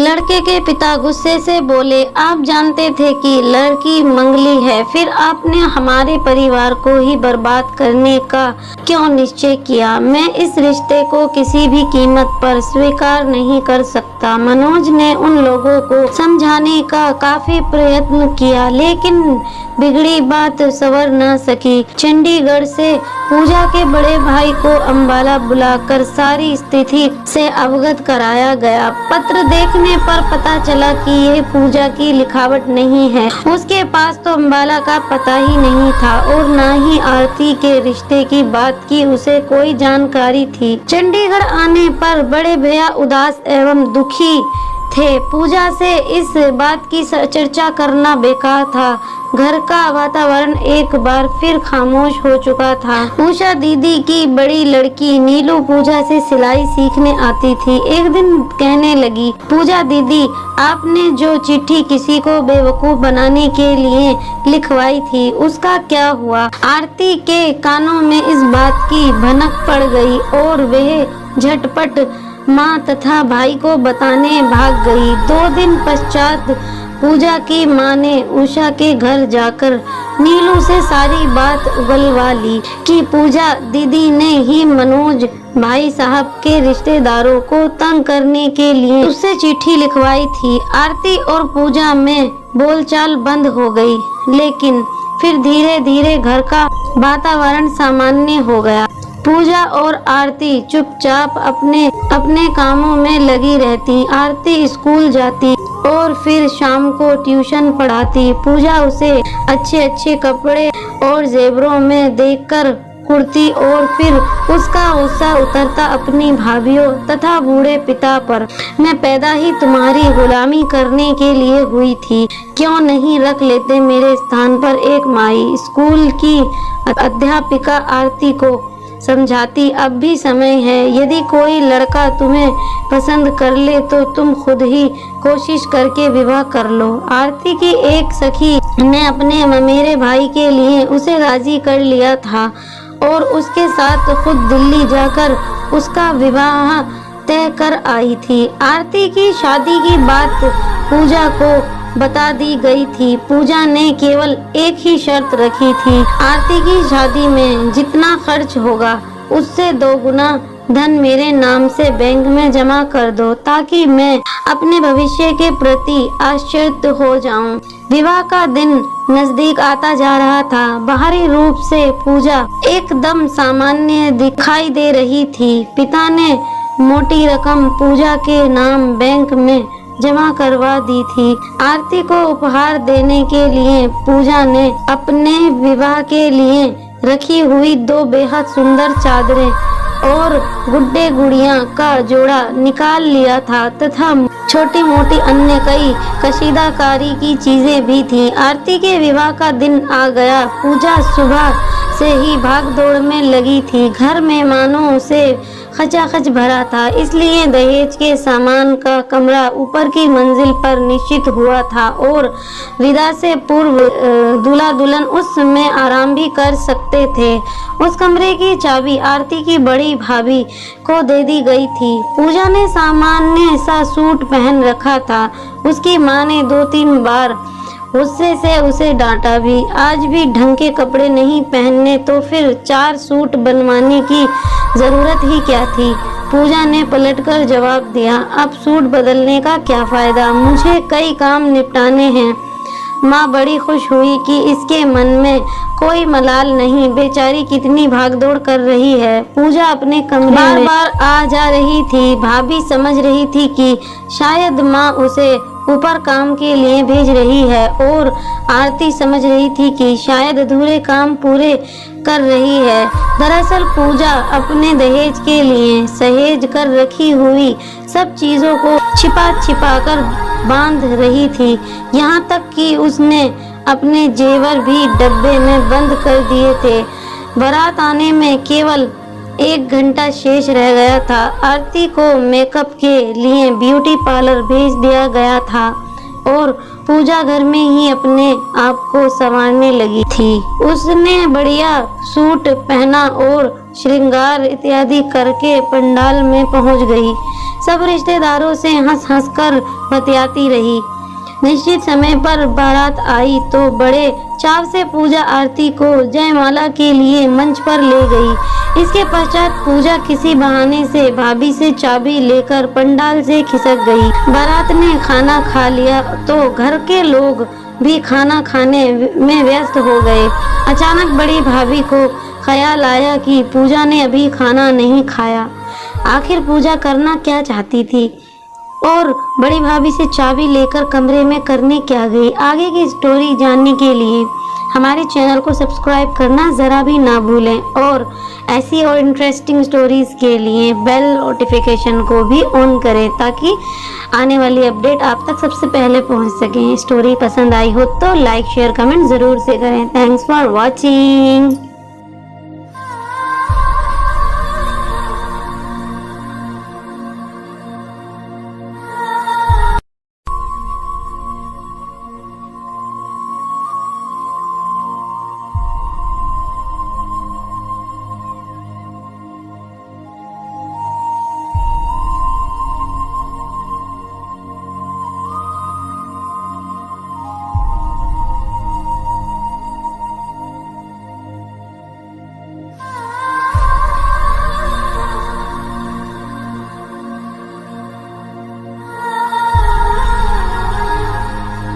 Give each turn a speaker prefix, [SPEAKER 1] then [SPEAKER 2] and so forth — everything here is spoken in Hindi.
[SPEAKER 1] लड़के के पिता गुस्से से बोले, आप जानते थे कि लड़की मंगली है, फिर आपने हमारे परिवार को ही बर्बाद करने का क्यों निश्चय किया? मैं इस रिश्ते को किसी भी कीमत पर स्वीकार नहीं कर सकता। मनोज ने उन लोगों को समझाने का काफी प्रयत्न किया, लेकिन बिगड़ी बात संवर न सकी। चंडीगढ़ से पूजा के बड़े भाई को अंबाला बुलाकर सारी स्थिति से अवगत कराया गया। पत्र देखने पर पता चला कि यह पूजा की लिखावट नहीं है। उसके पास तो अंबाला का पता ही नहीं था और न ही आरती के रिश्ते की बात की उसे कोई जानकारी थी। चंडीगढ़ आने पर बड़े भैया उदास एवं दुखी थे। पूजा से इस बात की चर्चा करना बेकार था। घर का वातावरण एक बार फिर खामोश हो चुका था। उषा दीदी की बड़ी लड़की नीलू पूजा से सिलाई सीखने आती थी। एक दिन कहने लगी, पूजा दीदी, आपने जो चिट्ठी किसी को बेवकूफ बनाने के लिए लिखवाई थी, उसका क्या हुआ? आरती के कानों में इस बात की भनक पड़ गई और वह झटपट माँ तथा भाई को बताने भाग गई। 2 दिन पश्चात पूजा की माँ ने उषा के घर जाकर नीलू से सारी बात उगलवा ली कि पूजा दीदी ने ही मनोज भाई साहब के रिश्तेदारों को तंग करने के लिए उससे चिट्ठी लिखवाई थी। आरती और पूजा में बोलचाल बंद हो गई, लेकिन फिर धीरे धीरे घर का वातावरण सामान्य हो गया। पूजा और आरती चुपचाप अपने अपने कामों में लगी रहती। आरती स्कूल जाती और फिर शाम को ट्यूशन पढ़ाती। पूजा उसे अच्छे अच्छे कपड़े और जेवरों में देखकर कुर्ती और फिर उसका गुस्सा उतरता अपनी भाभीियों तथा बूढ़े पिता पर। मैं पैदा ही तुम्हारी गुलामी करने के लिए हुई थी, क्यों नहीं रख लेते मेरे स्थान पर एक माई? स्कूल की अध्यापिका आरती को समझाती, अब भी समय है। यदि कोई लड़का तुम्हें पसंद कर ले तो तुम खुद ही कोशिश करके विवाह कर लो। आरती की एक सखी ने अपने ममेरे भाई के लिए उसे राजी कर लिया था और उसके साथ खुद दिल्ली जाकर उसका विवाह तय कर आई थी। आरती की शादी की बात पूजा को बता दी गई थी। पूजा ने केवल एक ही शर्त रखी थी, आरती की शादी में जितना खर्च होगा उससे 2 गुना धन मेरे नाम से बैंक में जमा कर दो, ताकि मैं अपने भविष्य के प्रति आश्चर्य हो जाऊं। विवाह का दिन नजदीक आता जा रहा था। बाहरी रूप से पूजा एकदम सामान्य दिखाई दे रही थी। पिता ने मोटी रकम पूजा के नाम बैंक में जमा करवा दी थी। आरती को उपहार देने के लिए पूजा ने अपने विवाह के लिए रखी हुई 2 बेहद सुंदर चादरें और गुड्डे गुड़िया का जोड़ा निकाल लिया था तथा छोटी मोटी अन्य कई कशीदाकारी की चीजें भी थी। आरती के विवाह का दिन आ गया। पूजा सुबह से ही भाग दौड़ में लगी थी। घर मेहमानों से खचाखच भरा था, इसलिए दहेज के सामान का कमरा ऊपर की मंजिल पर निश्चित हुआ था और विदा से पूर्व दूल्हा दुल्हन उस में आराम भी कर सकते थे। उस कमरे की चाबी आरती की बड़ी भाभी को दे दी गई थी। पूजा ने सामान्य सा सूट पहन रखा था। उसकी माँ ने 2-3 बार गुस्से से उसे डांटा भी। आज भी ढंग के कपड़े नहीं पहनने तो फिर 4 सूट बनवाने की जरूरत ही क्या थी? पूजा ने पलटकर जवाब दिया, अब सूट बदलने का क्या फायदा, मुझे कई काम निपटाने हैं। माँ बड़ी खुश हुई कि इसके मन में कोई मलाल नहीं, बेचारी कितनी भागदौड़ कर रही है। पूजा अपने कमरे बार बार आ जा रही थी। भाभी समझ रही थी कि शायद माँ उसे ऊपर काम के लिए भेज रही है और आरती समझ रही थी कि शायद अधूरे काम पूरे कर रही है। दरअसल पूजा अपने दहेज के लिए सहेज कर रखी हुई सब चीजों को छिपा छिपा कर बांध रही थी। यहाँ तक कि उसने अपने जेवर भी डब्बे में बंद कर दिए थे। बारात आने में केवल 1 घंटा शेष रह गया था। आरती को मेकअप के लिए ब्यूटी पार्लर भेज दिया गया था। और पूजा घर में ही अपने आप को संवारने लगी थी। उसने बढ़िया सूट पहना और श्रृंगार इत्यादि करके पंडाल में पहुंच गई। सब रिश्तेदारों से हंस हंस कर बतियाती रही। निश्चित समय पर बारात आई तो बड़े चाव से पूजा आरती को जयमाला के लिए मंच पर ले गई। इसके पश्चात पूजा किसी बहाने से भाभी से चाबी लेकर पंडाल से खिसक गई। बारात ने खाना खा लिया तो घर के लोग भी खाना खाने में व्यस्त हो गए। अचानक बड़ी भाभी को ख्याल आया कि पूजा ने अभी खाना नहीं खाया। आखिर पूजा करना क्या चाहती थी और बड़ी भाभी से चाबी लेकर कमरे में करने क्या गई। आगे की स्टोरी जानने के लिए हमारे चैनल को सब्सक्राइब करना ज़रा भी ना भूलें और ऐसी और इंटरेस्टिंग स्टोरीज़ के लिए बेल नोटिफिकेशन को भी ऑन करें ताकि आने वाली अपडेट आप तक सबसे पहले पहुंच सकें। स्टोरी पसंद आई हो तो लाइक शेयर कमेंट ज़रूर से करें। Thanks for watching.